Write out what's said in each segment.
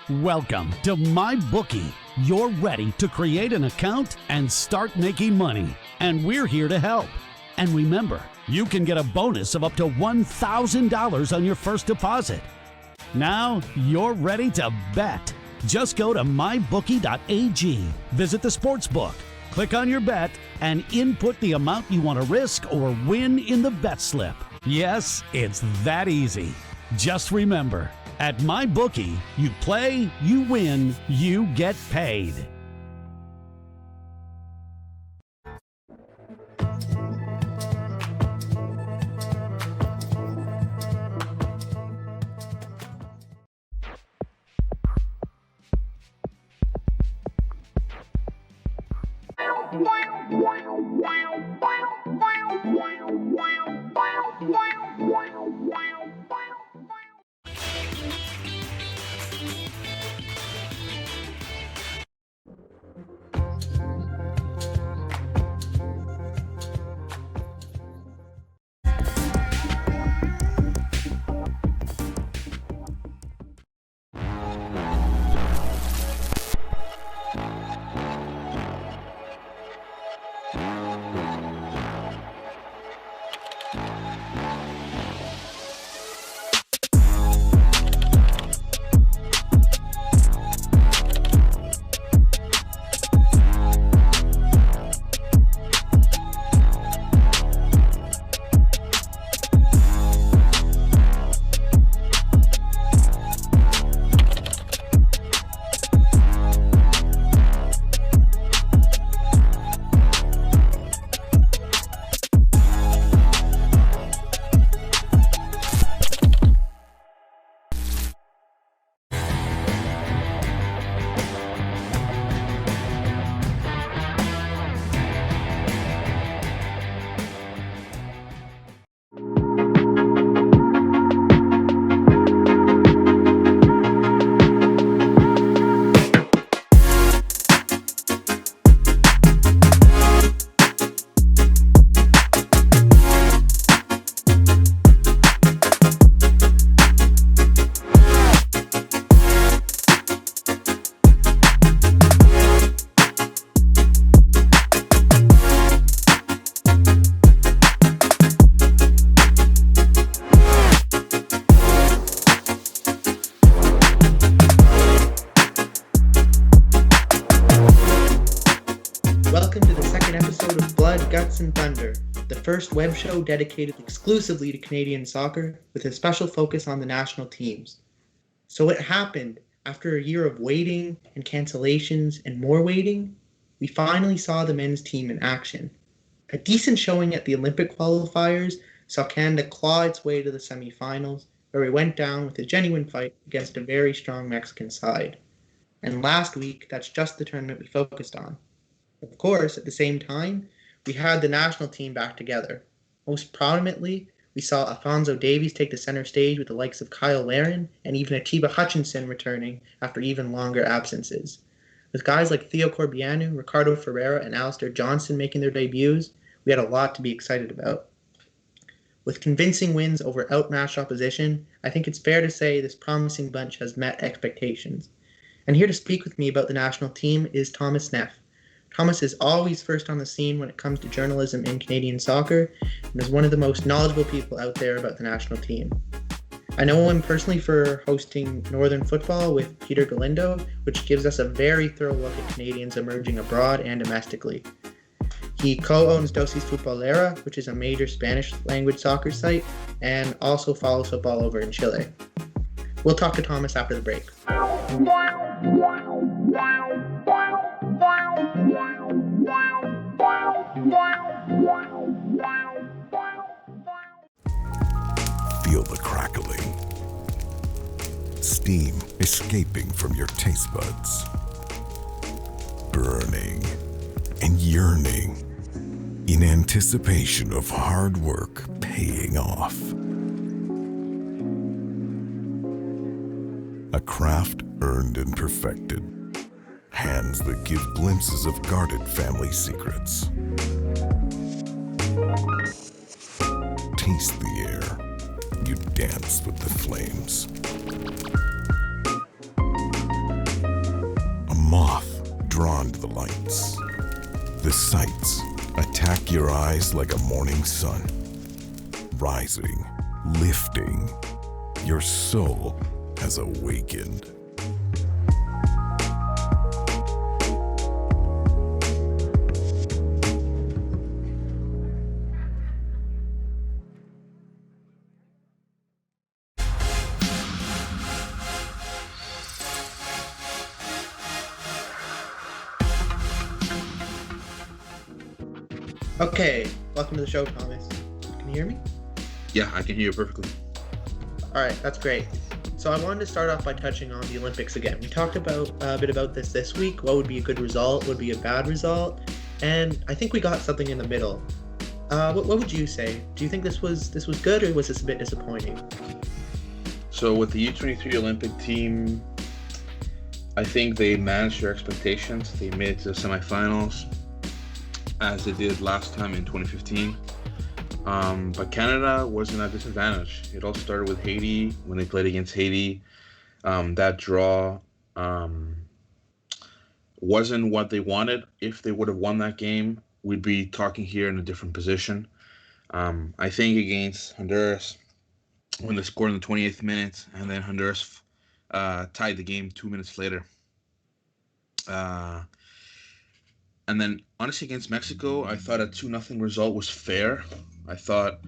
Welcome to MyBookie. You're ready to create an account and start making money. And we're here to help. And remember, you can get a bonus of up to $1,000 on your first deposit. Now you're ready to bet. Just go to mybookie.ag, visit the sportsbook, click on your bet, and input the amount you want to risk or win in the bet slip. Yes, it's that easy. Just remember, at MyBookie, you play, you win, you get paid. First web show dedicated exclusively to Canadian soccer with a special focus on the national teams. So what happened after a year of waiting and cancellations and more waiting? We finally saw the men's team in action. A decent showing at the Olympic Qualifiers saw Canada claw its way to the semifinals, where we went down with a genuine fight against a very strong Mexican side. And last week, that's just the tournament we focused on. Of course, at the same time, we had the national team back together. Most prominently, we saw Alphonso Davies take the center stage with the likes of Kyle Larin and even Atiba Hutchinson returning after even longer absences. With guys like Theo Corbianu, Ricardo Ferreira, and Alistair Johnston making their debuts, we had a lot to be excited about. With convincing wins over outmatched opposition, I think it's fair to say this promising bunch has met expectations. And here to speak with me about the national team is Thomas Neff. Thomas is always first on the scene when it comes to journalism in Canadian soccer and is one of the most knowledgeable people out there about the national team. I know him personally for hosting NorthernFutbol with Peter Galindo, which gives us a very thorough look at Canadians emerging abroad and domestically. He co-owns Dosis Futbolera, which is a major Spanish language soccer site, and also follows football over in Chile. We'll talk to Thomas after the break. Feel the crackling, steam escaping from your taste buds, burning and yearning in anticipation of hard work paying off. A craft earned and perfected, hands that give glimpses of guarded family secrets. Taste the air, you dance with the flames. lights. The sights attack your eyes like a morning sun, rising, lifting. Your soul has awakened. Okay, welcome to the show, Thomas. Can you hear me? Yeah, I can hear you perfectly. All right, that's great. So I wanted to start off by touching on the Olympics again. We talked about a bit about this week. What would be a good result? What would be a bad result? And I think we got something in the middle. What would you say? Do you think this was good, or was this a bit disappointing? So with the U23 Olympic team, I think they managed their expectations. They made it to the semifinals, as they did last time in 2015. But Canada was in a disadvantage. It all started with Haiti when they played against Haiti. That draw wasn't what they wanted. If they would have won that game, we'd be talking here in a different position. I think against Honduras, when they scored in the 28th minute, and then Honduras tied the game 2 minutes later. And then, honestly, against Mexico, I thought a 2-0 result was fair. I thought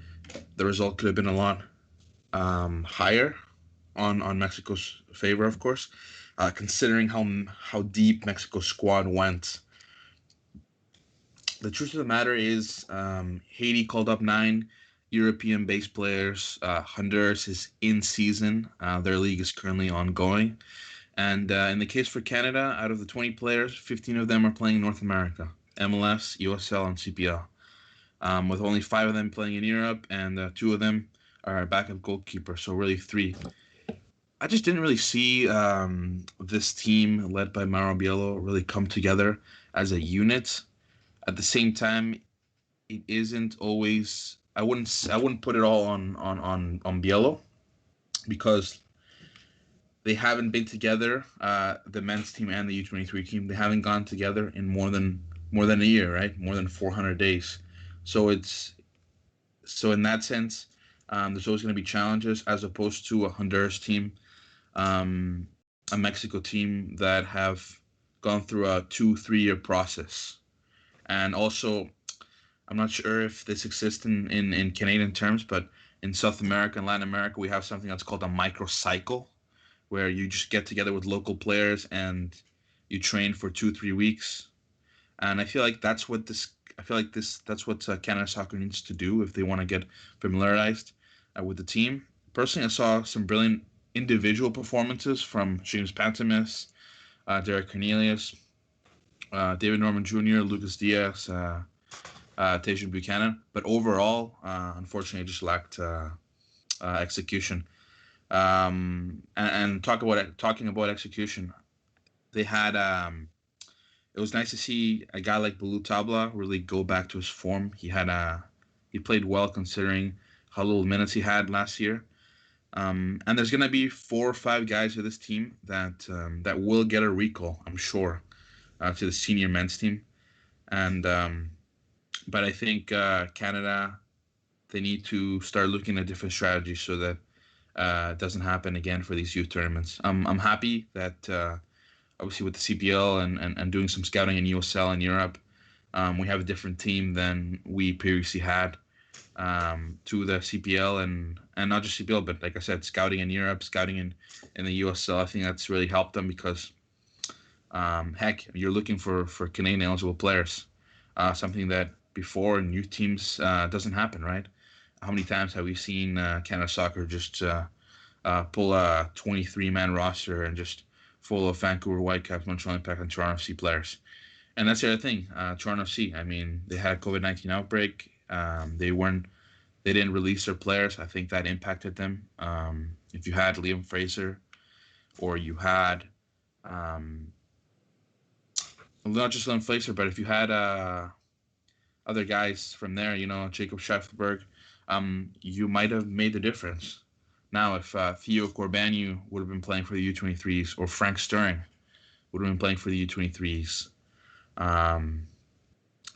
the result could have been a lot higher on Mexico's favor, of course, considering how deep Mexico's squad went. The truth of the matter is, Haiti called up 9 European-based players. Honduras is in season. Their league is currently ongoing. And in the case for Canada, out of the 20 players, 15 of them are playing North America, MLS, USL, and CPL, with only 5 of them playing in Europe, and 2 of them are backup goalkeeper, so really 3. I just didn't really see this team led by Mauro Biello really come together as a unit. At the same time, it isn't always. I wouldn't put it all on Biello, because they haven't been together. The men's team and the U23 team, they haven't gone together in more than a year, right? More than 400 days. So in that sense, there's always going to be challenges, as opposed to a Honduras team, a Mexico team that have gone through a 2-3 year process. And also, I'm not sure if this exists in Canadian terms, but in South America and Latin America, we have something that's called a microcycle, where you just get together with local players and you train for 2-3 weeks. And I feel like that's what Canada Soccer needs to do if they want to get familiarized with the team. Personally, I saw some brilliant individual performances from James Pantemis, Derek Cornelius, David Norman Jr., Lucas Diaz, Tajon Buchanan. But overall, unfortunately, it just lacked execution. And talking about execution, they had it was nice to see a guy like Bulu Tabla really go back to his form. He played well considering how little minutes he had last year. And there's gonna be 4 or 5 guys of this team that will get a recall, I'm sure, to the senior men's team. And but I think Canada, they need to start looking at different strategies so that it doesn't happen again for these youth tournaments. I'm happy that obviously with the CPL and doing some scouting in USL in Europe, we have a different team than we previously had to the CPL and not just CPL, but like I said, scouting in Europe, scouting in the USL. I think that's really helped them because, heck, you're looking for Canadian eligible players, something that before in youth teams doesn't happen, right? How many times have we seen Canada Soccer just pull a 23-man roster and just full of Vancouver Whitecaps, Montreal Impact, and Toronto FC players? And that's the other thing, Toronto FC. I mean, they had a COVID-19 outbreak. They didn't release their players. I think that impacted them. If you had Liam Fraser, or you had not just Liam Fraser, but if you had other guys from there, Jacob Schefflerberg, you might have made the difference. Now, if Theo Corbanu would have been playing for the U23s, or Frank Stirring would have been playing for the U23s,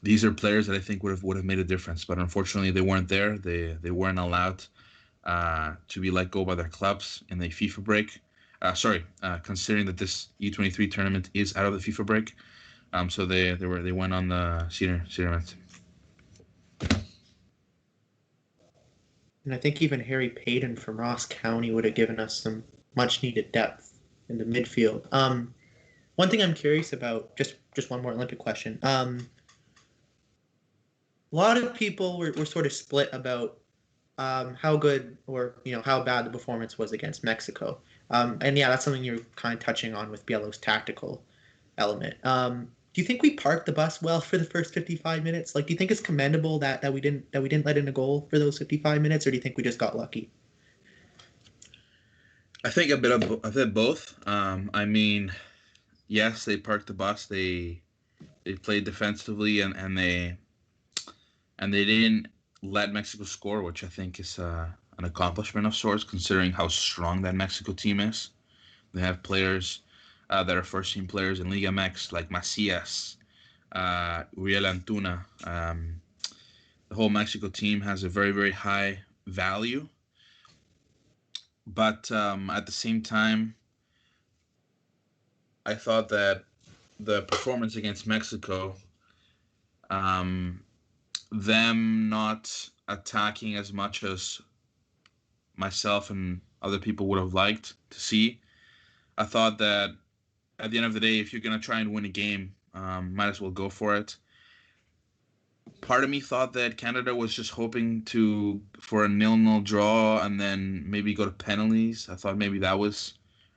These are players that I think would have made a difference, but unfortunately they weren't there. They weren't allowed to be let go by their clubs in the FIFA break. Considering that this U23 tournament is out of the FIFA break, so they went on the senior event. And I think even Harry Payton from Ross County would have given us some much needed depth in the midfield. One thing I'm curious about, just one more Olympic question. A lot of people were sort of split about how good or how bad the performance was against Mexico. And yeah, that's something you're kind of touching on with Bielo's tactical element. Do you think we parked the bus well for the first 55 minutes? Like, do you think it's commendable that we didn't let in a goal for those 55 minutes, or do you think we just got lucky? I think a bit of both. I mean, yes, they parked the bus. They played defensively and they didn't let Mexico score, which I think is an accomplishment of sorts, considering how strong that Mexico team is. They have players that are first-team players in Liga MX, like Macias, Uriel Antuna. The whole Mexico team has a very, very high value. But at the same time, I thought that the performance against Mexico, them not attacking as much as myself and other people would have liked to see, I thought that at the end of the day, if you're going to try and win a game, might as well go for it. Part of me thought that Canada was just hoping for a 0-0 draw and then maybe go to penalties. I thought maybe that was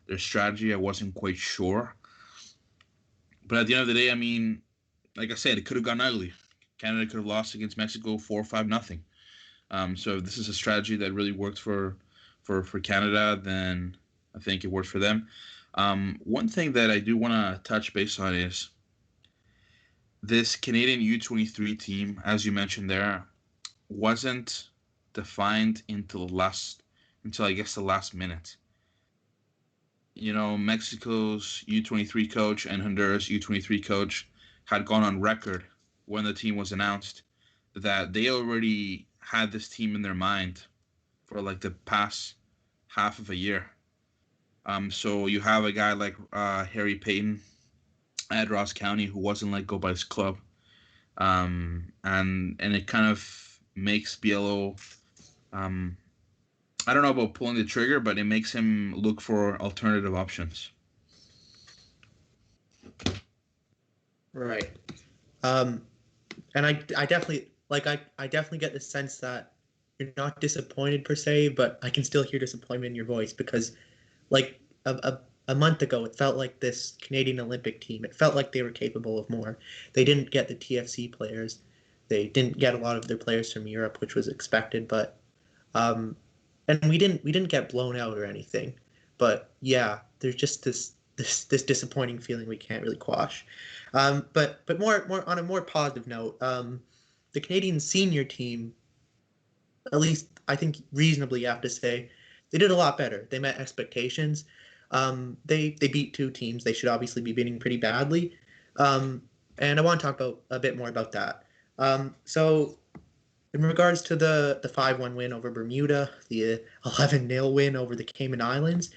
their strategy. I wasn't quite sure. But at the end of the day, I mean, like I said, it could have gone ugly. Canada could have lost against Mexico 4 or 5-0. So if this is a strategy that really worked for Canada, then I think it worked for them. One thing that I do want to touch base on is this Canadian U23 team, as you mentioned there, wasn't defined until I guess the last minute. Mexico's U23 coach and Honduras U23 coach had gone on record when the team was announced that they already had this team in their mind for like the past half of a year. So you have a guy like Harry Payton at Ross County who wasn't let go by his club, and it kind of makes Bielo, I don't know about pulling the trigger, but it makes him look for alternative options. Right. And I definitely I definitely get the sense that you're not disappointed per se, but I can still hear disappointment in your voice because like a month ago, it felt like this Canadian Olympic team, it felt like they were capable of more. They didn't get the TFC players. They didn't get a lot of their players from Europe, which was expected, but and we didn't get blown out or anything. But yeah, there's just this disappointing feeling we can't really quash. But more on a more positive note, the Canadian senior team, at least I think reasonably you have to say, they did a lot better. They met expectations. They beat two teams they should obviously be beating pretty badly. And I want to talk about a bit more about that. So in regards to the 5-1 win over Bermuda, the 11-0 win over the Cayman Islands,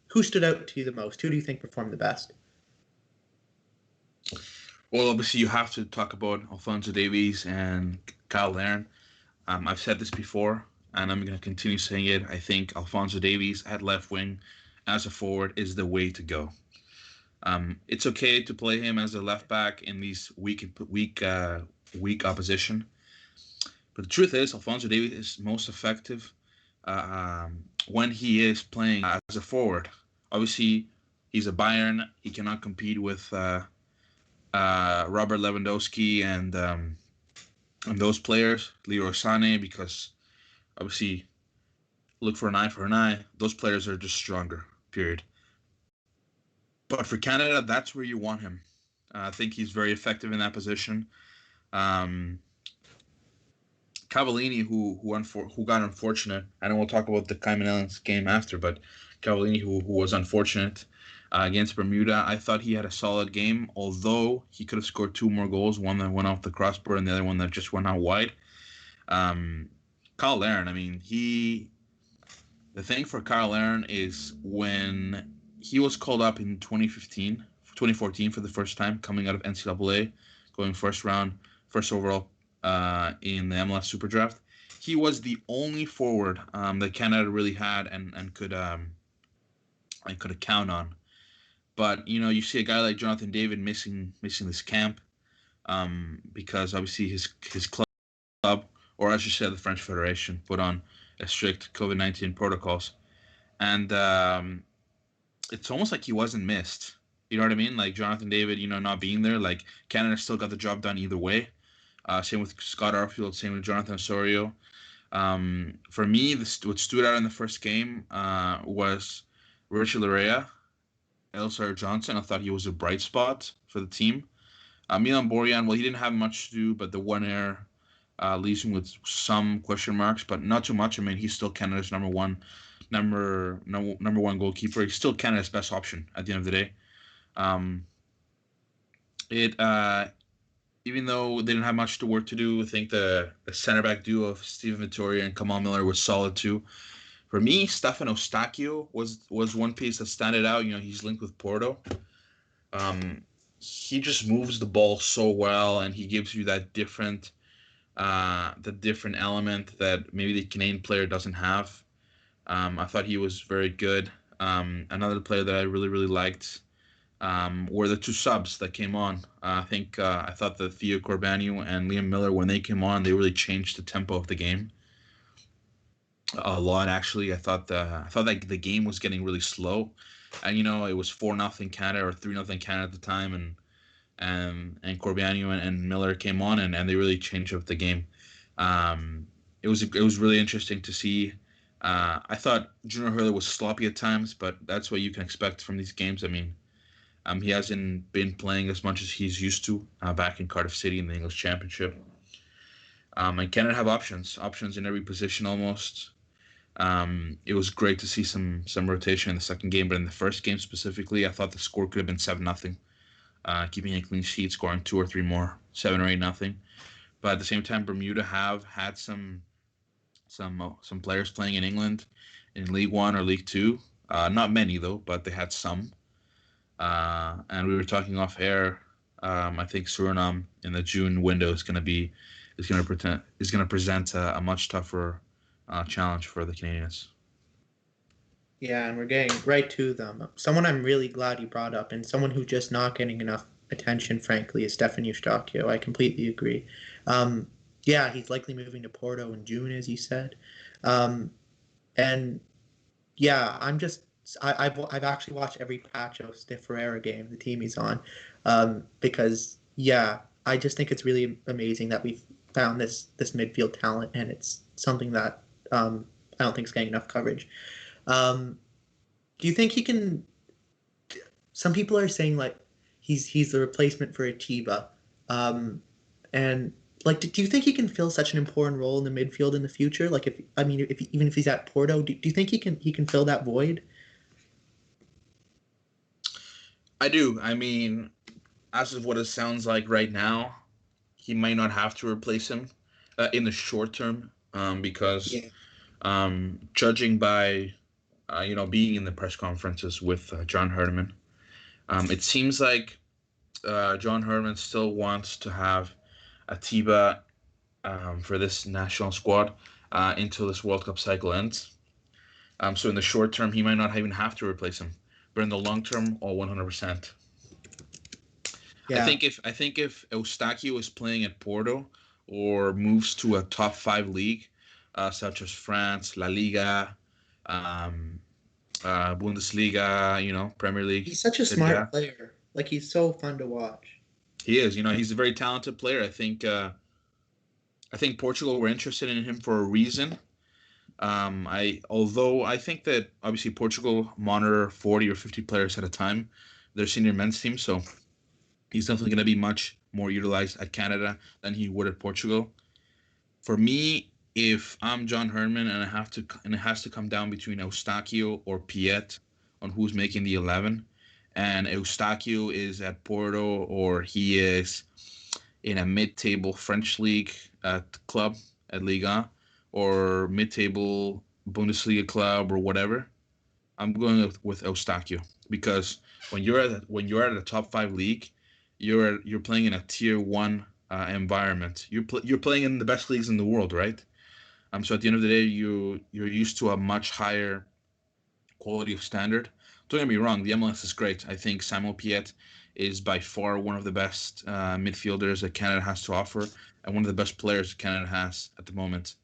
who stood out to you the most? Who do you think performed the best? Well, obviously you have to talk about Alphonso Davies and Kyle Larin. I've said this before, and I'm going to continue saying it. I think Alphonso Davies at left wing as a forward is the way to go. It's okay to play him as a left back in these weak opposition, but the truth is Alphonso Davies is most effective when he is playing as a forward. Obviously, he's a Bayern. He cannot compete with Robert Lewandowski and those players, Leroy Sané, because obviously, look for an eye for an eye. Those players are just stronger, period. But for Canada, that's where you want him. I think he's very effective in that position. Cavallini, who got unfortunate, and we'll talk about the Cayman Islands game after, but Cavallini, who was unfortunate, Against Bermuda, I thought he had a solid game, although he could have scored 2 more goals, one that went off the crossbar and the other one that just went out wide. Kyle Larin, I mean, the thing for Kyle Larin is when he was called up in 2014 for the first time, coming out of NCAA, going first overall in the MLS Super Draft. He was the only forward that Canada really had and could count on. But you see a guy like Jonathan David missing this camp because obviously his club, or as you said, the French Federation, put on a strict COVID-19 protocols, and it's almost like he wasn't missed. You know what I mean? Like Jonathan David, not being there, like Canada still got the job done either way. Same with Scott Arfield, same with Jonathan Osorio. For me, what stood out in the first game was Richard Larea, Elsar Johnson. I thought he was a bright spot for the team. Milan Borjan, well, he didn't have much to do, but the one error leaves him with some question marks, but not too much. I mean, he's still Canada's number one goalkeeper. He's still Canada's best option at the end of the day. Even though they didn't have much to work to do, I think the center back duo of Steven Vittoria and Kamal Miller was solid too. For me, Stefan Eustáquio was one piece that stood out. He's linked with Porto. He just moves the ball so well, and he gives you that different element that maybe the Canadian player doesn't have. I thought he was very good. Another player that I really, really liked were the two subs that came on. I thought that Theo Corbanu and Liam Miller, when they came on, they really changed the tempo of the game a lot. Actually, I thought that the game was getting really slow, and it was 4-0 Canada or 3-0 Canada at the time, and Corbanu and Miller came on and they really changed up the game. It was really interesting to see. I thought Junior Hurley was sloppy at times, but that's what you can expect from these games. I mean, he hasn't been playing as much as he's used to back in Cardiff City in the English Championship. And Canada have options in every position almost. It was great to see some rotation in the second game, but in the first game specifically, I thought the score could have been 7-0, keeping a clean sheet, scoring 2 or 3 more, 7 or 8-0. But at the same time, Bermuda have had some players playing in England in League One or League Two. Not many though, but they had some. And we were talking off air. I think Suriname in the June window is going to present a much tougher challenge for the Canadians. Yeah, and we're getting right to them. Someone I'm really glad you brought up, and someone who's just not getting enough attention, frankly, is Stefan Eustáquio. I completely agree. Yeah, he's likely moving to Porto in June, as you said. And yeah, I've actually watched every Pacho de Ferreira game, the team he's on, because yeah, I just think it's really amazing that we've found this midfield talent, and it's something that I don't think is getting enough coverage. Do you think he can? Some people are saying like he's the replacement for Atiba, and like, do you think he can fill such an important role in the midfield in the future? Like, even if he's at Porto, do you think he can fill that void? I do. I mean, as of what it sounds like right now, he might not have to replace him in the short term, because judging by being in the press conferences with John Herman, it seems like John Herman still wants to have Atiba for this national squad until this World Cup cycle ends. So in the short term, he might not even have to replace him, but in the long term, 100%. Yeah. I think if Eustáquio is playing at Porto or moves to a top 5 league, such as France, La Liga, Bundesliga, Premier League. He's such a smart player. Like, he's so fun to watch. He is. He's a very talented player. I think Portugal were interested in him for a reason. Although I think that obviously Portugal monitor 40 or 50 players at a time, their senior men's team. So he's definitely going to be much more utilized at Canada than he would at Portugal. For me, if I'm John Herman and it has to come down between Eustáquio or Piet on who's making the 11, and Eustáquio is at Porto, or he is in a mid-table French league club at Liga, or mid-table Bundesliga club or whatever, I'm going with Eustáquio, because when you're at a top 5 league, you're playing in a tier 1 environment. You're playing in the best leagues in the world, right? So at the end of the day, you're used to a much higher quality of standard. Don't get me wrong, the MLS is great. I think Samuel Piette is by far one of the best midfielders that Canada has to offer, and one of the best players Canada has at the moment.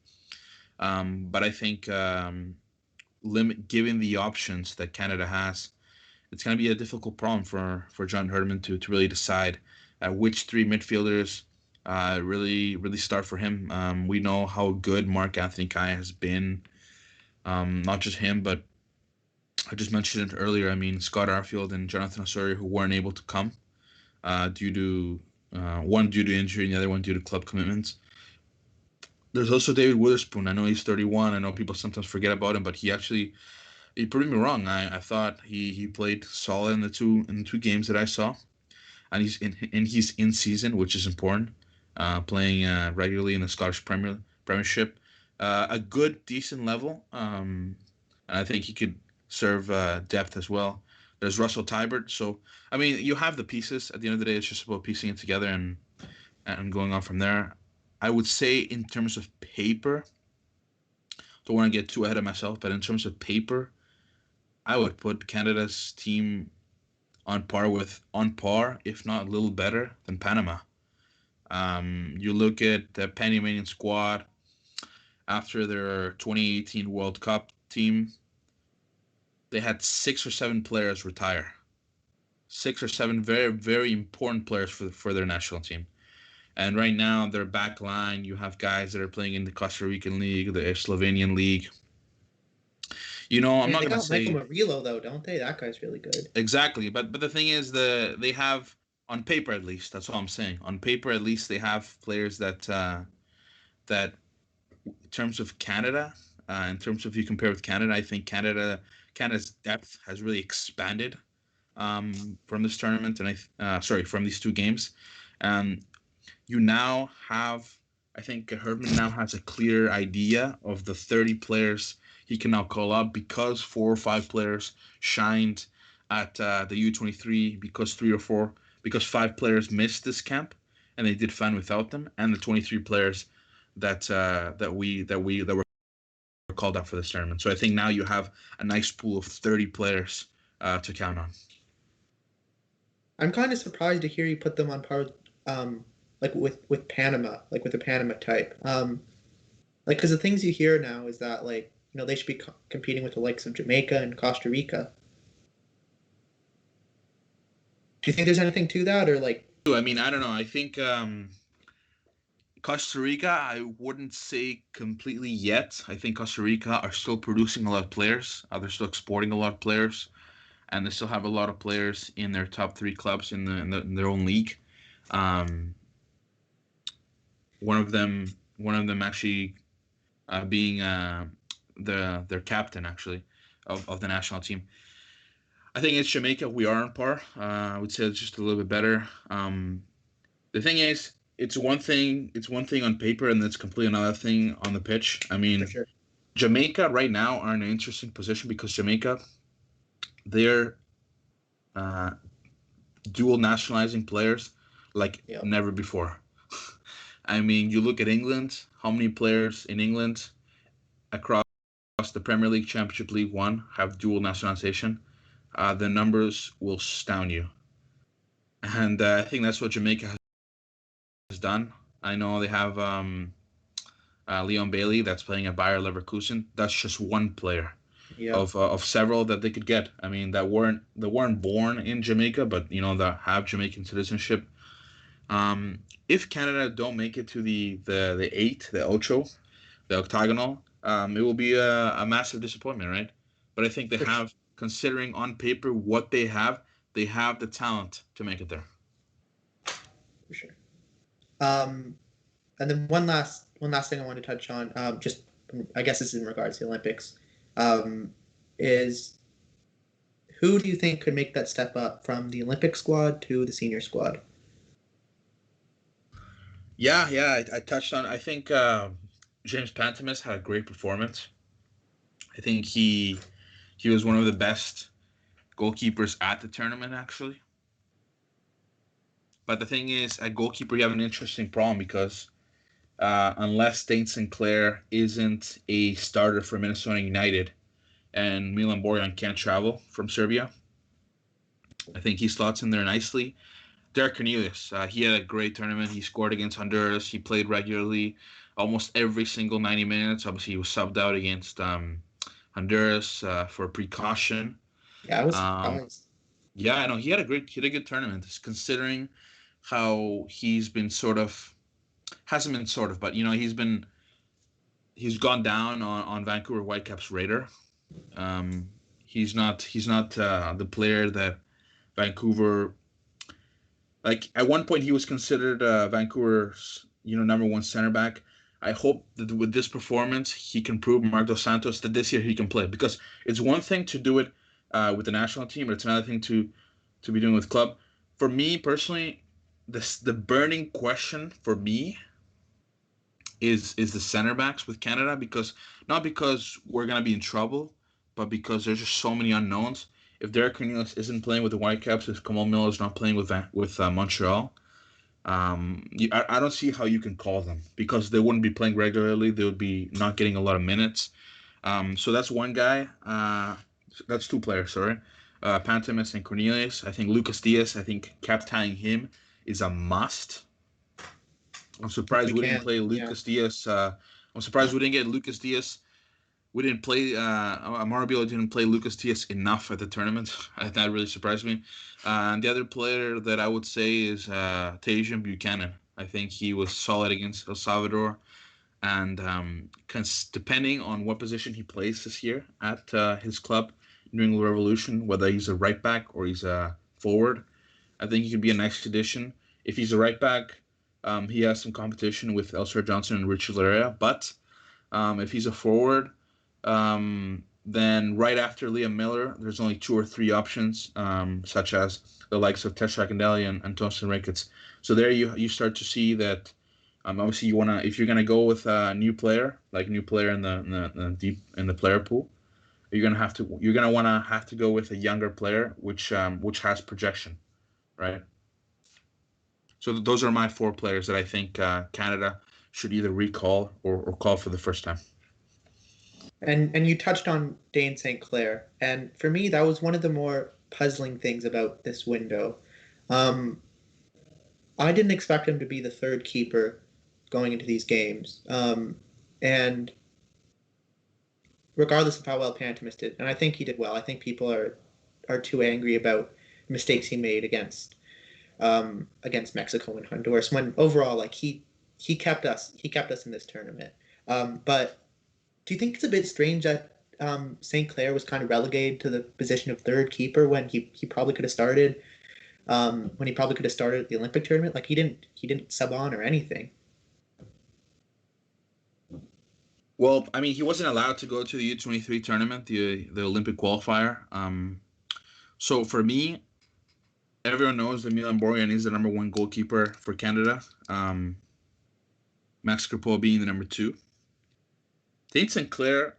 But I think given the options that Canada has, it's going to be a difficult problem for John Herdman to really decide which 3 midfielders really start for him. We know how good Marc-Anthony Kaaya has been. Not just him, but I just mentioned it earlier. I mean, Scott Arfield and Jonathan Osorio, who weren't able to come due to one due to injury and the other one due to club commitments. There's also David Witherspoon. I know he's 31. I know people sometimes forget about him, but he proved me wrong. I thought he played solid in the two games that I saw, and he's in season, which is important. Playing regularly in the Scottish Premiership, a good decent level, and I think he could serve depth as well. There's Russell Tybert. So I mean, you have the pieces. At the end of the day, it's just about piecing it together and going on from there. I would say in terms of paper, don't want to get too ahead of myself, but in terms of paper, I would put Canada's team on par, if not a little better than Panama. You look at the Panamanian squad after their 2018 World Cup team, they had 6 or 7 players retire. 6 or 7 very, very important players for their national team. And right now, their back line, you have guys that are playing in the Costa Rican League, the Slovenian League. I'm not going to say Michael Murillo, though, don't they? That guy's really good. Exactly, but the thing is, they have, on paper at least, that's all I'm saying. On paper at least, they have players that in terms of Canada, in terms of you compare with Canada, I think Canada's depth has really expanded from this tournament, and from these 2 games. You now have, I think Herdman now has a clear idea of the 30 players he can now call up, because 4 or 5 players shined at the U23, because 5 players missed this camp and they did fine without them, and the 23 players that were called up for this tournament. So I think now you have a nice pool of 30 players to count on. I'm kind of surprised to hear you put them on par, like with Panama, like with the Panama type. Because the things you hear now is that they should be competing with the likes of Jamaica and Costa Rica. Do you think there's anything to that, or I mean, I don't know. I think Costa Rica, I wouldn't say completely yet. I think Costa Rica are still producing a lot of players. They're still exporting a lot of players, and they still have a lot of players in their top 3 clubs in their own league. One of them actually being their captain, actually, of the national team. I think it's Jamaica. We are on par. I would say it's just a little bit better. The thing is, it's one thing on paper, and it's completely another thing on the pitch. I mean, sure. Jamaica right now are in an interesting position, because Jamaica, they're dual nationalizing players like never before. I mean, you look at England, how many players in England across the Premier League, Championship, League One have dual nationalization? The numbers will astound you. And I think that's what Jamaica has done. I know they have Leon Bailey that's playing at Bayer Leverkusen. That's just one player of several that they could get. I mean, that weren't born in Jamaica, but that have Jamaican citizenship. If Canada don't make it to the 8, the ocho, the octagonal, it will be a massive disappointment, right? But I think they have, considering on paper what they have the talent to make it there. For sure. And then one last thing I want to touch on, I guess this is in regards to the Olympics, is who do you think could make that step up from the Olympic squad to the senior squad? Yeah, I touched on. I think James Pantemis had a great performance. I think he was one of the best goalkeepers at the tournament, actually. But the thing is, at goalkeeper, you have an interesting problem because unless Dane Sinclair isn't a starter for Minnesota United and Milan Borjan can't travel from Serbia, I think he slots in there nicely. Derek Cornelius, he had a great tournament. He scored against Honduras. He played regularly, almost every single 90 minutes. Obviously, he was subbed out against Honduras for precaution. Yeah, I was Um, surprised. yeah, I know he had a good tournament. Considering how he's been hasn't been but he's gone down on Vancouver Whitecaps' radar. He's not the player that Vancouver. Like at one point, he was considered Vancouver's number one center back. I hope that with this performance, he can prove Mark Dos Santos that this year he can play. Because it's one thing to do it with the national team, but it's another thing to be doing with club. For me personally, the burning question for me is the center backs with Canada, because not because we're gonna be in trouble, but because there's just so many unknowns. If Derek Cornelius isn't playing with the Whitecaps, if Kamal Miller is not playing with Montreal, I don't see how you can call them, because they wouldn't be playing regularly. They would be not getting a lot of minutes. So that's one guy. That's two players, sorry. Pantemis and Cornelius. I think Lucas Diaz, captaining him is a must. I'm surprised we didn't play Lucas Diaz. I'm surprised we didn't get Lucas Diaz. We didn't play. Marabio didn't play Lucas Diaz enough at the tournament. That really surprised me. And the other player that I would say is Tajian Buchanan. I think he was solid against El Salvador. And depending on what position he plays this year at his club, New England Revolution, whether he's a right back or he's a forward, I think he could be a nice addition. If he's a right back, he has some competition with Elsewhere Johnson and Richard Larea. But if he's a forward, then right after Liam Miller, there's only 2 or 3 options, such as the likes of Teshak Andeli and Tosin Ricketts. So there you start to see that. Obviously, if you're gonna go with a new player in the player pool, you're gonna have to go with a younger player, which has projection, right? So those are my 4 players that I think Canada should either recall or call for the first time. And you touched on Dane St. Clair, and for me, that was one of the more puzzling things about this window. I didn't expect him to be the third keeper going into these games, and regardless of how well Pantemis did, and I think he did well. I think people are too angry about mistakes he made against Mexico and Honduras, when overall, like, he kept us in this tournament. But do you think it's a bit strange that St. Clair was kind of relegated to the position of third keeper when he probably could have started at the Olympic tournament? Like, he didn't sub on or anything. Well, I mean, he wasn't allowed to go to the U23 tournament, the Olympic qualifier. So for me, everyone knows that Milan Borjan is the number 1 goalkeeper for Canada. Max Crepeau being the number 2. Dane Sinclair,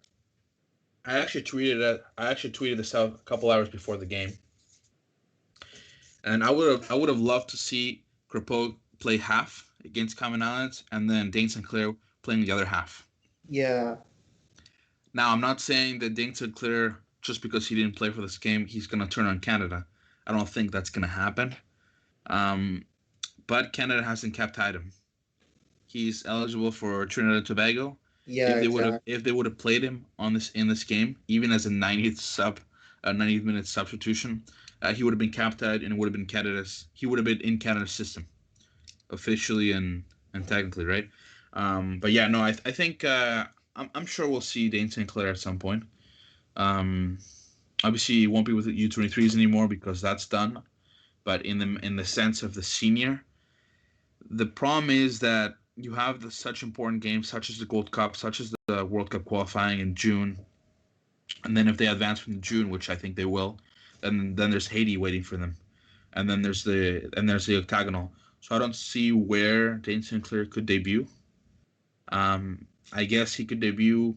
I actually tweeted this out a couple hours before the game, and I would have loved to see Crepeau play half against Cayman Islands, and then Dane Sinclair playing the other half. Yeah. Now, I'm not saying that Dane Sinclair, just because he didn't play for this game, he's going to turn on Canada. I don't think that's going to happen. But Canada hasn't kept him. He's eligible for Trinidad and Tobago. Yeah, if they would have played him in this game, even as a 90th minute substitution, he would have been capped out, and it would have been he would have been in Canada's system, officially and technically, right? But yeah, no, I think I'm sure we'll see Dane St. Clair at some point. Obviously, he won't be with the U23s anymore because that's done. But in the sense of the senior, the problem is that you have such important games, such as the Gold Cup, such as the World Cup qualifying in June, and then if they advance from June, which I think they will, and then there's Haiti waiting for them, and then there's the octagonal. So I don't see where Dane Sinclair could debut. I guess he could debut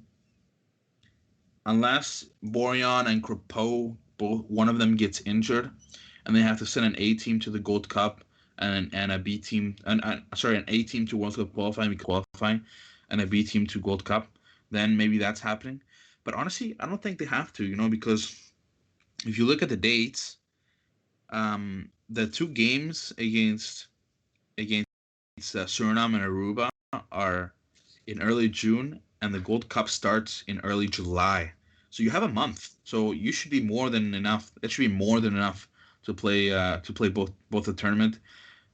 unless Borjan and Crepeau, both one of them gets injured, and they have to send an A team to the Gold Cup and a B team, an A team to World Cup qualifying, and a B team to Gold Cup. Then maybe that's happening. But honestly, I don't think they have to, because if you look at the dates, the two games against Suriname and Aruba are in early June, and the Gold Cup starts in early July. So you have a month. So you should be more than enough. It should be more than enough to play both the tournament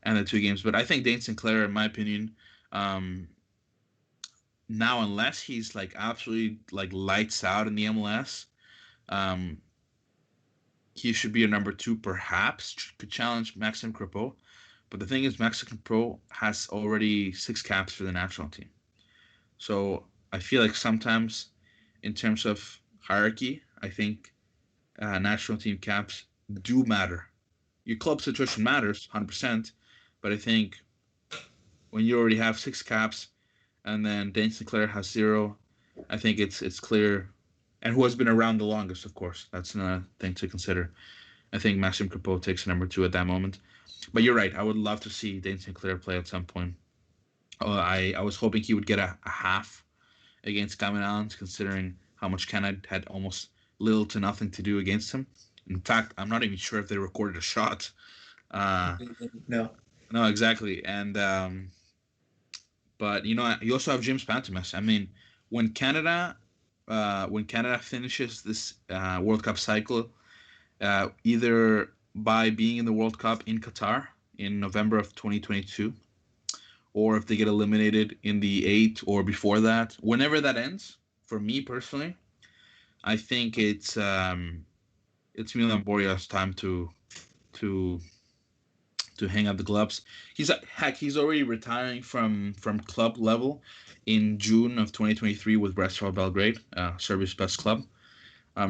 and the two games. But I think Dane Sinclair, in my opinion, now unless he's like absolutely like lights out in the MLS, he should be a number 2, perhaps could challenge Maxime Crepeau. But the thing is, Maxime Crepeau has already 6 caps for the national team. So I feel like sometimes, in terms of hierarchy, I think national team caps do matter. Your club situation matters 100%, but I think when you already have 6 caps and then Dane Sinclair has 0, I think it's clear. And who has been around the longest, of course. That's another thing to consider. I think Maxime Crepeau takes number 2 at that moment. But you're right. I would love to see Dane Sinclair play at some point. I was hoping he would get a half against Cayman Islands, considering how much Canada had almost little to nothing to do against him. In fact, I'm not even sure if they recorded a shot. No. No, exactly. And but you also have James Pantemis. I mean, when Canada finishes this World Cup cycle, either by being in the World Cup in Qatar in November of 2022, or if they get eliminated in the 8 or before that, whenever that ends, for me personally, I think it's Milan Borja's time to hang up the gloves. He's already retiring from club level in June of 2023 with Bratislava Belgrade, Serbia's best club.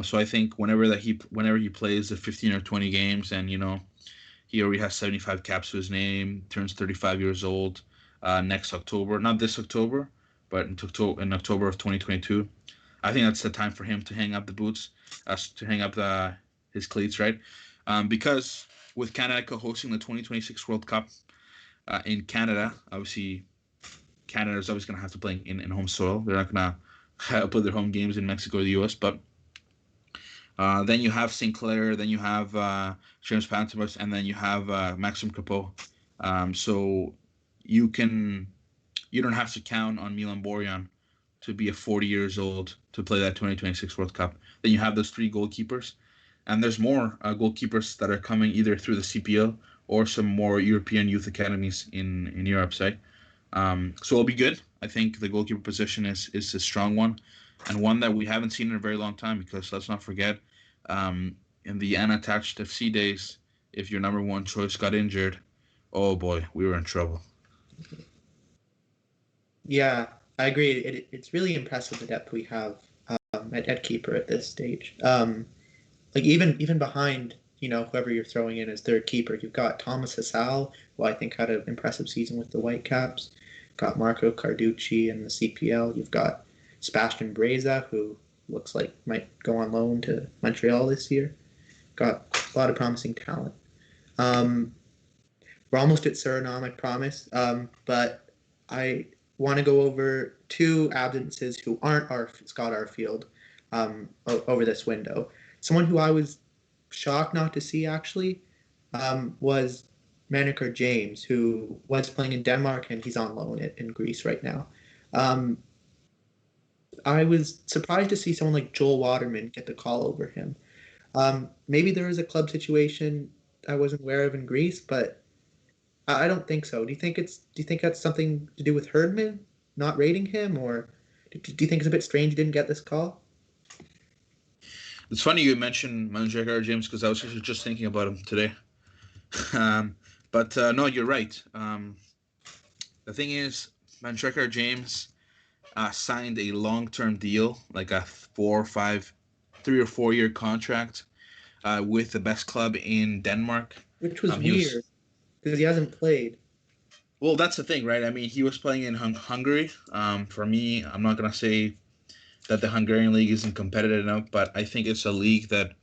So I think whenever he plays the 15 or 20 games, and he already has 75 caps to his name, turns 35 years old next October, not this October, but in October of 2022. I think that's the time for him to hang up the boots, to hang up his cleats, right? Because with Canada hosting the 2026 World Cup in Canada, obviously Canada is always going to have to play in home soil. They're not going to put their home games in Mexico or the U.S., but then you have Sinclair, then you have James Pantemis, and then you have Maxime Crepeau. So you don't have to count on Milan Borjan to be 40 years old to play that 2026 World Cup. Then you have those 3 goalkeepers, and there's more goalkeepers that are coming either through the CPL or some more European youth academies in Europe side. So it'll be good. I think the goalkeeper position is a strong one, and one that we haven't seen in a very long time, because let's not forget, in the unattached FC days, if your number 1 choice got injured, oh boy, we were in trouble. Yeah, I agree. It's really impressive the depth we have at keeper at this stage. Like even behind whoever you're throwing in as third keeper, you've got Thomas Hasal, who I think had an impressive season with the Whitecaps. Got Marco Carducci in the CPL. You've got Sebastian Breza, who looks like might go on loan to Montreal this year. Got a lot of promising talent. We're almost at Suriname, I promise. But I want to go over 2 absences who aren't Scott Arfield over this window. Someone who I was shocked not to see, actually, was Maneker James, who was playing in Denmark, and he's on loan in Greece right now. I was surprised to see someone like Joel Waterman get the call over him. Maybe there is a club situation I wasn't aware of in Greece, but I don't think so. Do you think that's something to do with Herdman not rating him, or do you think it's a bit strange he didn't get this call? It's funny you mentioned Maneker James, because I was actually just thinking about him today. But no, you're right. The thing is, Maneker James signed a long-term deal, like a 3 or 4 year contract with the best club in Denmark. Which was He was weird because he hasn't played. Well, that's the thing, right? I mean, he was playing in Hungary. For me, I'm not gonna say that the Hungarian league isn't competitive enough, but I think it's a league that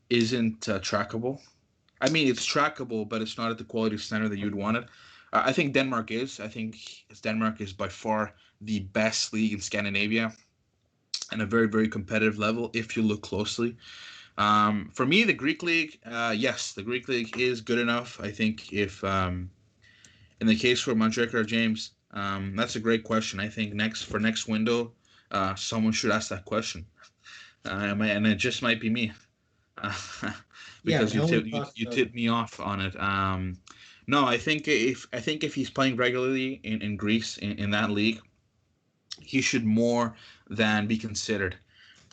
isn't trackable. I mean, it's trackable, but it's not at the quality standard that you'd want it. I think Denmark is. I think Denmark is by far the best league in Scandinavia and a very, very competitive level if you look closely. For me, the Greek league, yes, the Greek league is good enough. I think if in the case for Manchester James, that's a great question. I think next window, someone should ask that question, and it just might be me, because Yeah, no one you talks tipped me off on it. No, I think if he's playing regularly in Greece in that league, he should more than be considered.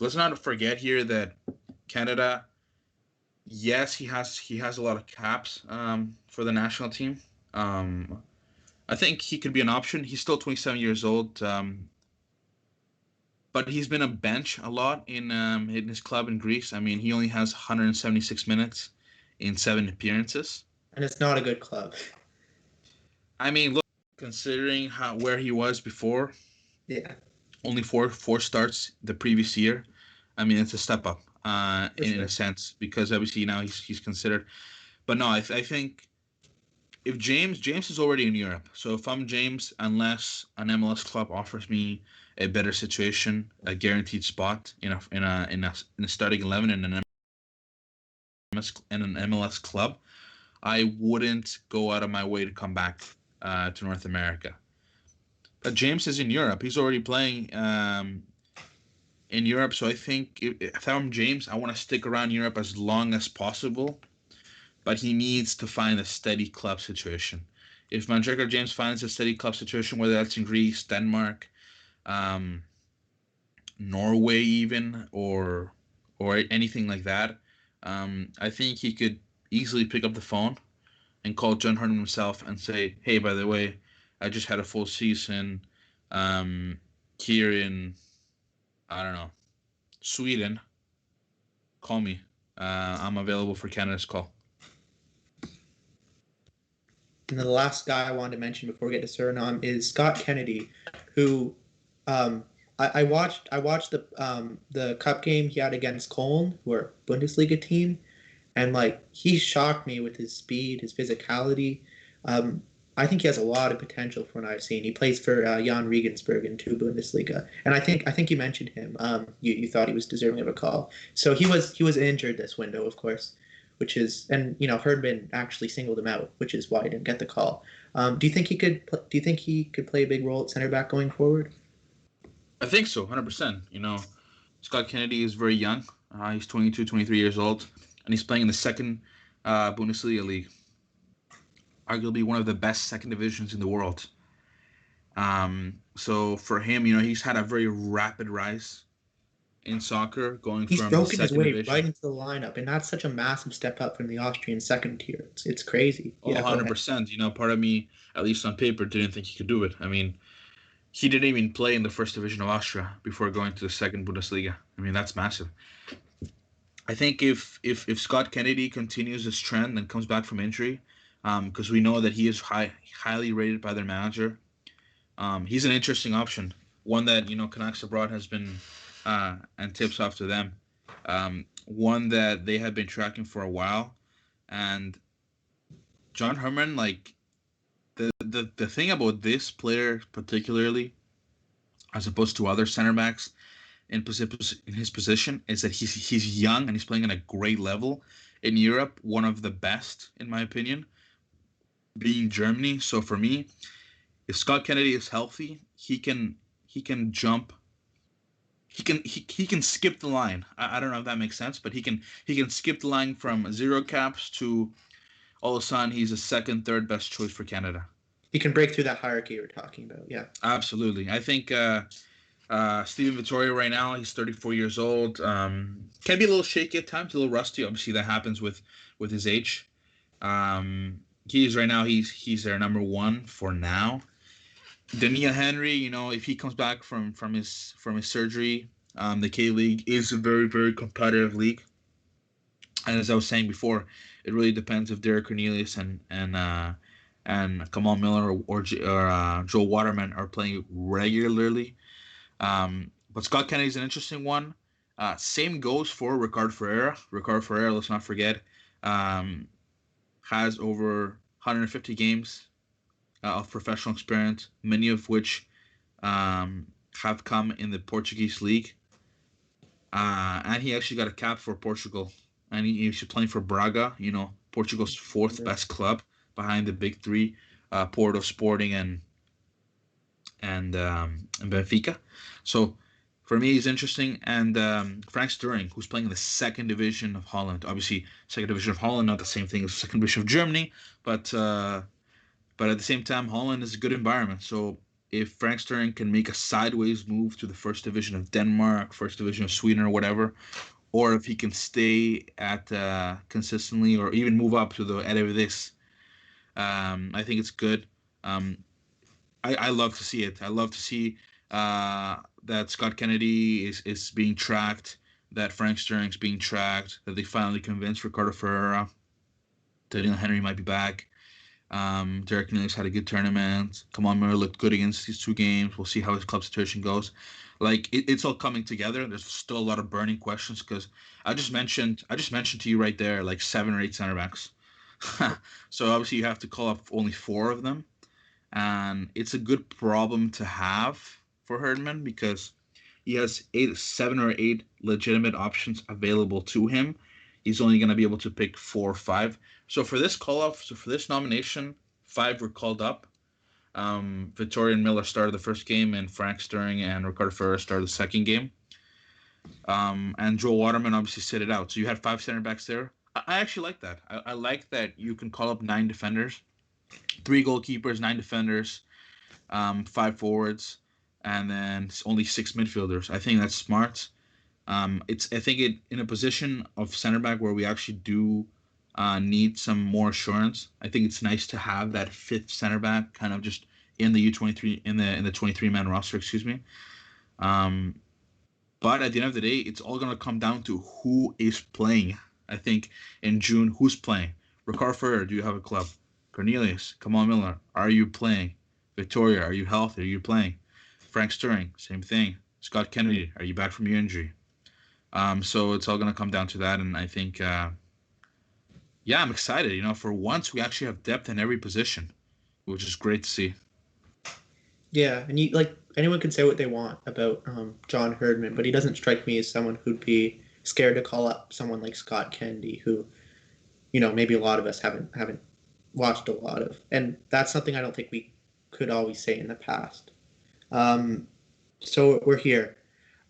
Let's not forget here that Canada, yes, he has a lot of caps for the national team. I think he could be an option. He's still 27 years old, but he's been a bench a lot in his club in Greece. I mean, he only has 176 minutes in 7 appearances. and it's not a good club. I mean, look, considering where he was before, Yeah, only four starts the previous year. I mean, it's a step up for in sure. a sense, because obviously now he's considered. But no, I think if James is already in Europe, so if I'm James, unless an MLS club offers me a better situation, a guaranteed spot in a starting 11 in an MLS club, I wouldn't go out of my way to come back to North America. But James is in Europe. He's already playing in Europe, so I think if I'm James, I want to stick around Europe as long as possible. But he needs to find a steady club situation. If Manchester James finds a steady club situation, whether that's in Greece, Denmark, Norway, even or anything like that, I think he could easily pick up the phone and call John Hurn himself and say, "Hey, by the way, I just had a full season here in, I don't know, Sweden. Call me. I'm available for Canada's call." And the last guy I wanted to mention before we get to Suriname is Scott Kennedy, who I watched the cup game he had against Cologne, who are a Bundesliga team, and like he shocked me with his speed, his physicality. I think he has a lot of potential from what I've seen. He plays for Jan Regensburg in 2 Bundesliga, and I think you mentioned him. You thought he was deserving of a call. So he was injured this window, of course, which is, and Herdman actually singled him out, which is why he didn't get the call. Do you think he could play a big role at center back going forward? I think so, 100%. Scott Kennedy is very young. He's 22, 23 years old, and he's playing in the second Bundesliga league, arguably one of the best second divisions in the world. So for him, he's had a very rapid rise in soccer, going He's from the broken his second way division. right into the lineup, and that's such a massive step up from the Austrian second tier. It's crazy. Oh, Yeah, go ahead. 100%. Part of me, at least on paper, didn't think he could do it. I mean, he didn't even play in the first division of Austria before going to the second Bundesliga. I mean, that's massive. I think if Scott Kennedy continues this trend and comes back from injury, because we know that he is highly rated by their manager, he's an interesting option. One that Canucks Abroad has been and tips off to them. One that they have been tracking for a while, and John Herman, like the thing about this player particularly, as opposed to other center backs in his position, is that he's young and he's playing at a great level in Europe, one of the best in my opinion, being Germany. So for me, if Scott Kennedy is healthy, he can jump. He can skip the line. I don't know if that makes sense, but he can skip the line from 0 caps to all of a sudden he's a second, third best choice for Canada. He can break through that hierarchy you're talking about. Yeah, Absolutely. I think Steven Vittoria right now, he's 34 years old. Can be a little shaky at times, a little rusty. Obviously, that happens with his age. He's right now he's their number 1 for now. Dania Henry, if he comes back from his surgery, the K League is a very, very competitive league. And as I was saying before, it really depends if Derek Cornelius and Kamal Miller or Joe Waterman are playing regularly. But Scott Kennedy's an interesting one. Same goes for Ricardo Ferreira. Ricardo Ferreira, let's not forget, has over 150 games of professional experience, many of which have come in the Portuguese league. And he actually got a cap for Portugal. And he's playing for Braga, Portugal's fourth best club behind the big three, Porto, Sporting, and Benfica. So for me, he's interesting. And Frank Sturring, who's playing in the second division of Holland. Obviously, second division of Holland, not the same thing as the second division of Germany, but at the same time, Holland is a good environment. So if Frank Sturring can make a sideways move to the first division of Denmark, first division of Sweden, or whatever, or if he can stay at consistently, or even move up to the Eredivisie, I think it's good. I love to see it. I love to see that Scott Kennedy is being tracked, that Frank Sturring's being tracked, that they finally convinced Ricardo Ferreira, Daniel Henry might be back. Derek Cornelius had a good tournament. Kamal Miller looked good against these 2 games. We'll see how his club situation goes. Like it's all coming together. There's still a lot of burning questions because I just mentioned to you right there like 7 or 8 center backs. So obviously you have to call up only 4 of them, and it's a good problem to have for Herdman because he has 7 or 8 legitimate options available to him. He's only going to be able to pick 4 or 5. So for this for this nomination, 5 were called up. Victoria and Miller started the first game, and Frank Sturring and Ricardo Ferreira started the second game. And Joel Waterman obviously sit it out. So you had 5 center backs there. I actually like that. I like that you can call up 9 defenders, 3 goalkeepers, 9 defenders, 5 forwards, and then only 6 midfielders. I think that's smart. I think it in a position of center back where we actually do need some more assurance. I think it's nice to have that 5th center back kind of just in the U23 in the 23-man roster, excuse me. But at the end of the day, it's all going to come down to who is playing. I think in June, who's playing? Ricardo Ferreira, do you have a club? Cornelius, Kamal Miller, are you playing? Victoria, are you healthy? Are you playing? Frank Sturring, same thing. Scott Kennedy, are you back from your injury? So it's all going to come down to that, and I think I'm excited. For once, we actually have depth in every position, which is great to see. Yeah, and anyone can say what they want about John Herdman, but he doesn't strike me as someone who'd be scared to call up someone like Scott Kennedy, who, maybe a lot of us haven't watched a lot of, and that's something I don't think we could always say in the past. So we're here,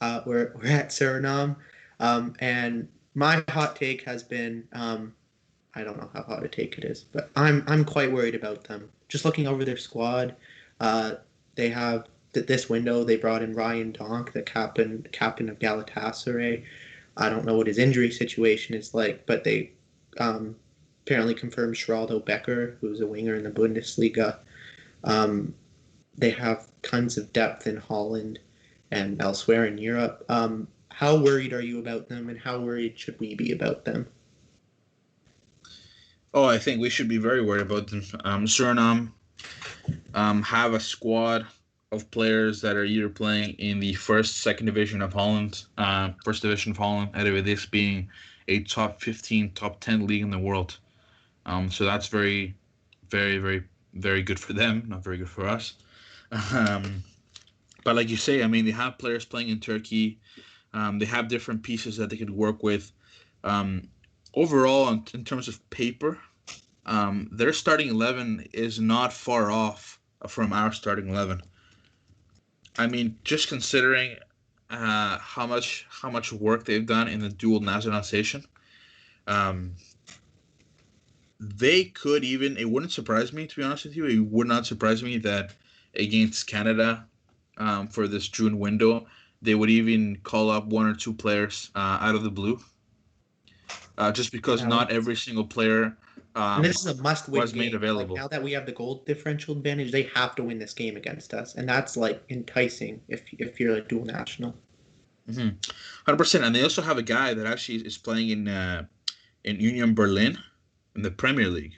we're at Suriname, and my hot take has been. I don't know how hot a take it is, but I'm quite worried about them. Just looking over their squad, they have this window. They brought in Ryan Donk, the captain of Galatasaray. I don't know what his injury situation is like, but they apparently confirmed Geraldo Becker, who's a winger in the Bundesliga. They have tons of depth in Holland and elsewhere in Europe. How worried are you about them, and how worried should we be about them? Oh, I think we should be very worried about them. Suriname have a squad of players that are either playing in the second division of Holland, first division of Holland, Eredivisie being a top 15, top 10 league in the world. So that's very, very, very, very good for them, not very good for us. But like you say, I mean, they have players playing in Turkey. They have different pieces that they could work with. Overall, in terms of paper, their starting 11 is not far off from our starting 11. I mean, just considering how much work they've done in the dual nationalization, they could even. It wouldn't surprise me, to be honest with you. It would not surprise me that against Canada for this June window, they would even call up 1 or 2 players out of the blue. Just because not every single player and this is a must-win was made game. available. Now that we have the goal differential advantage, they have to win this game against us, and that's enticing if you're a dual national. 100%. And they also have a guy that actually is playing in Union Berlin in the Premier League.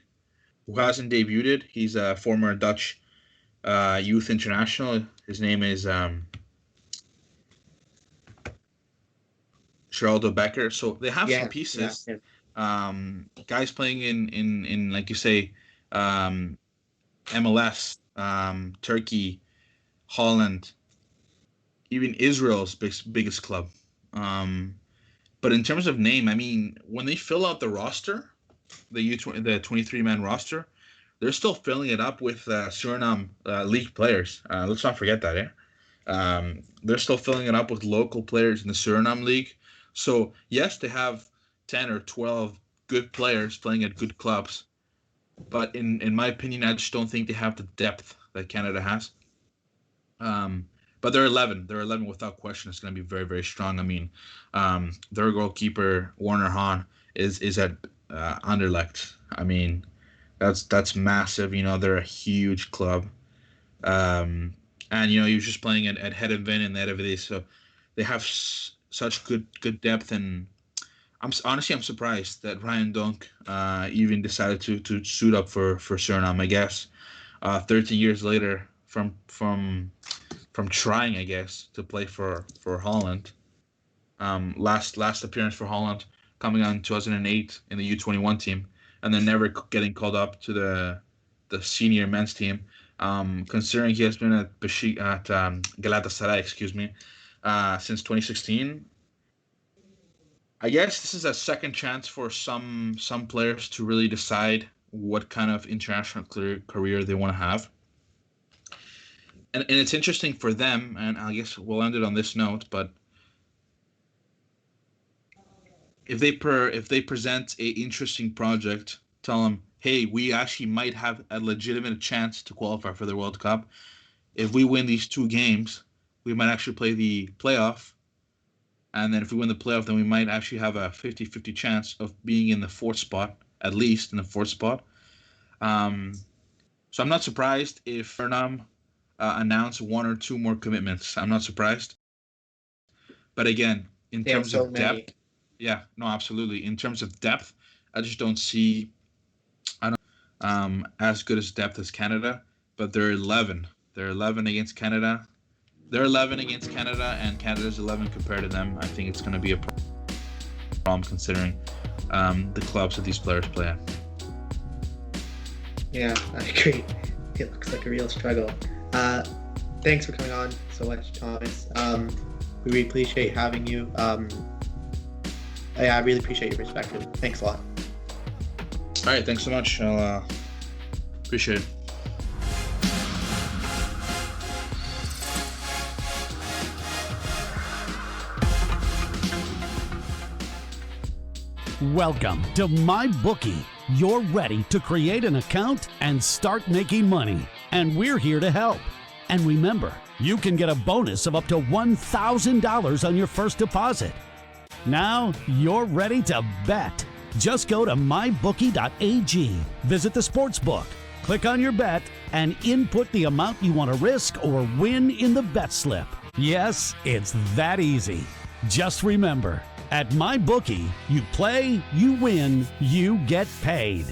Who hasn't debuted? He's a former Dutch youth international. His name is Geraldo Becker. So they have some pieces. Guys playing in like you say, MLS, Turkey, Holland, even Israel's biggest club. But in terms of name, I mean, when they fill out the roster, the 23-man roster, they're still filling it up with Suriname league players. Let's not forget that, they're still filling it up with local players in the Suriname league. So yes, they have 10 or 12 good players playing at good clubs, but in my opinion, I just don't think they have the depth that Canada has. But they're 11. They're 11 without question. It's going to be very, very strong. I mean, their goalkeeper Warner Hahn is at Anderlecht. I mean, that's massive. You know, they're a huge club. And you know, he was just playing at Heerenveen and Eredivisie, so they have such good depth. And I'm surprised that Ryan Donk even decided to suit up for Suriname. I guess 13 years later from trying, I guess, to play for Holland. Last appearance for Holland coming on in 2008 in the U21 team, and then never getting called up to the senior men's team. Considering he has been at Galatasaray, since 2016. I guess this is a second chance for some players to really decide what kind of international career they want to have. And it's interesting for them, and I guess we'll end it on this note, but if they present a interesting project, tell them, hey, we actually might have a legitimate chance to qualify for the World Cup. If we win these 2 games, we might actually play the playoff. And then if we win the playoff, then we might actually have a 50-50 chance of being in the 4th spot, at least in the 4th spot. So I'm not surprised if Suriname announce 1 or 2 more commitments. I'm not surprised. But again, in terms of depth, yeah, no, absolutely. In terms of depth, I just don't see as good as depth as Canada, but they're 11. They're 11 against Canada. They're 11 against Canada, and Canada's 11 compared to them. I think it's going to be a problem considering the clubs that these players play at. Yeah, I agree. It looks like a real struggle. Thanks for coming on so much, Thomas. We really appreciate having you. I really appreciate your perspective. Thanks a lot. All right, thanks so much. I'll appreciate it. Welcome to MyBookie. You're ready to create an account and start making money, and we're here to help. And remember, you can get a bonus of up to $1,000 on your first deposit. Now you're ready to bet. Just go to mybookie.ag, visit the sportsbook, click on your bet, and input the amount you want to risk or win in the bet slip. Yes, it's that easy. Just remember, at MyBookie, you play, you win, you get paid.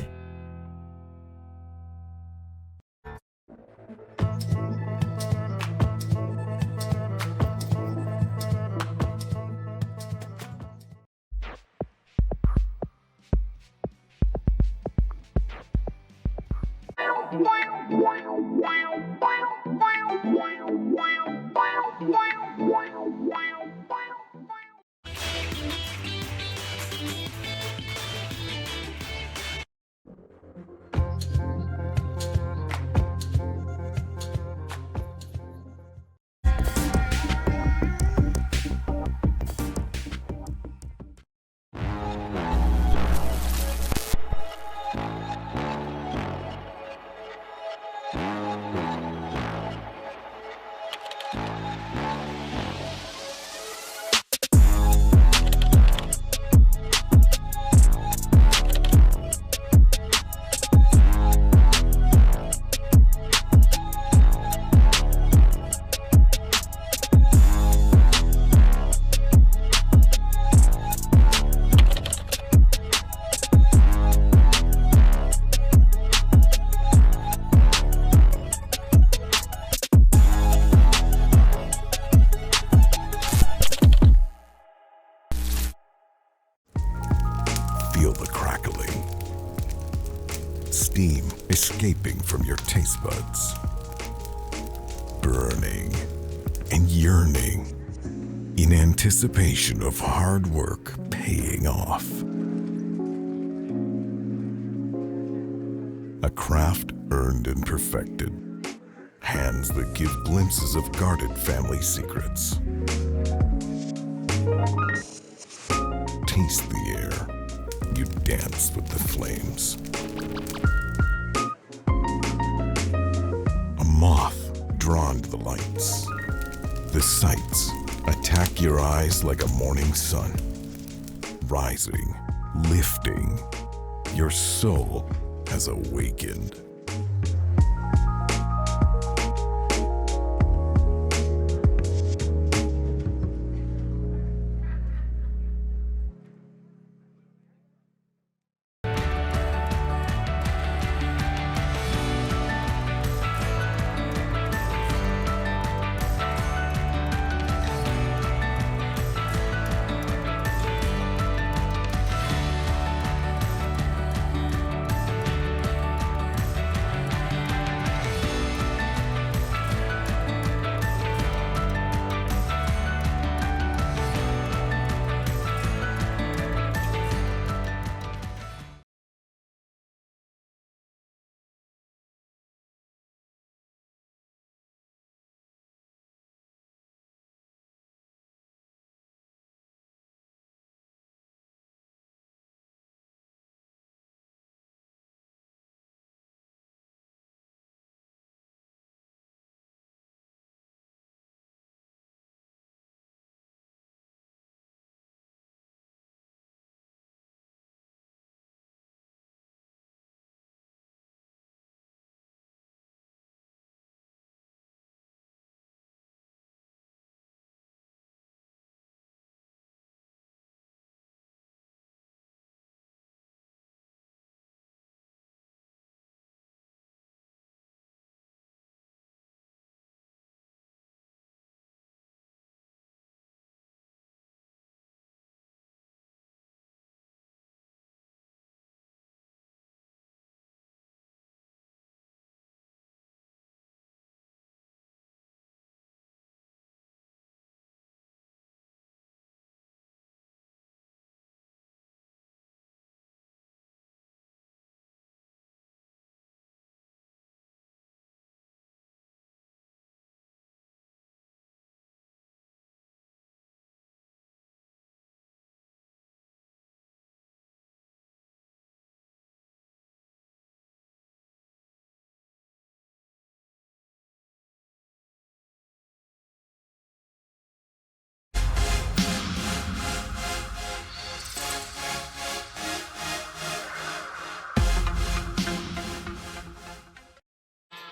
steam escaping from your taste buds. Burning and yearning in anticipation of hard work paying off. A craft earned and perfected. Hands that give glimpses of guarded family secrets. Taste the air. You dance with the flames. A moth drawn to the lights. The sights attack your eyes like a morning sun. Rising, lifting. Your soul has awakened.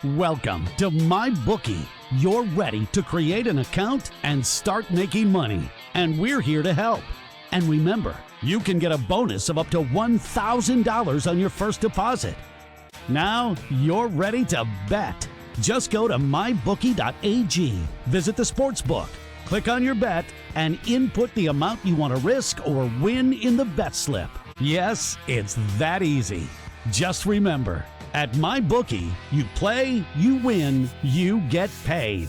Welcome to MyBookie. You're ready to create an account and start making money, and we're here to help. And remember, you can get a bonus of up to $1,000 on your first deposit. Now you're ready to bet. Just go to mybookie.ag, visit the sportsbook, click on your bet, and input the amount you want to risk or win in the bet slip. Yes, it's that easy. Just remember, at MyBookie, you play, you win, you get paid.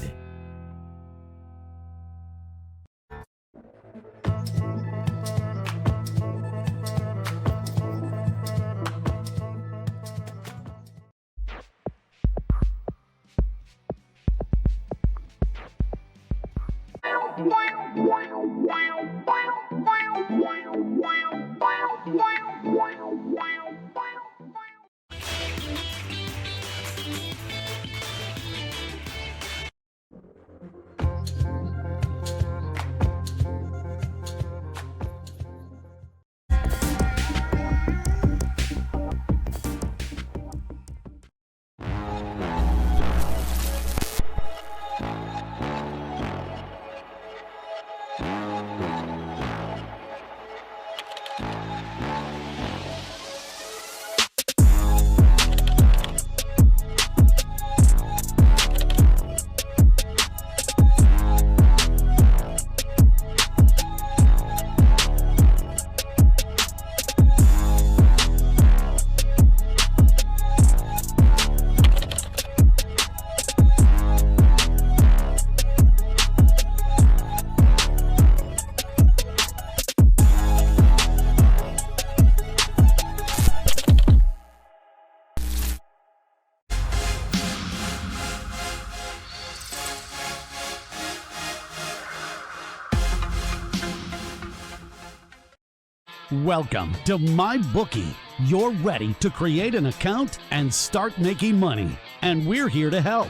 Welcome to MyBookie. You're ready to create an account and start making money. And we're here to help.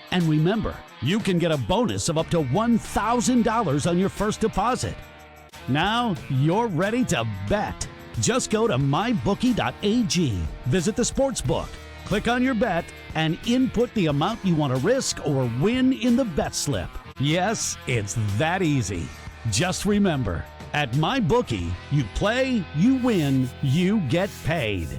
And remember, you can get a bonus of up to $1,000 on your first deposit. Now you're ready to bet. Just go to mybookie.ag, visit the sportsbook, click on your bet, and input the amount you want to risk or win in the bet slip. Yes, it's that easy. Just remember, at MyBookie, you play, you win, you get paid.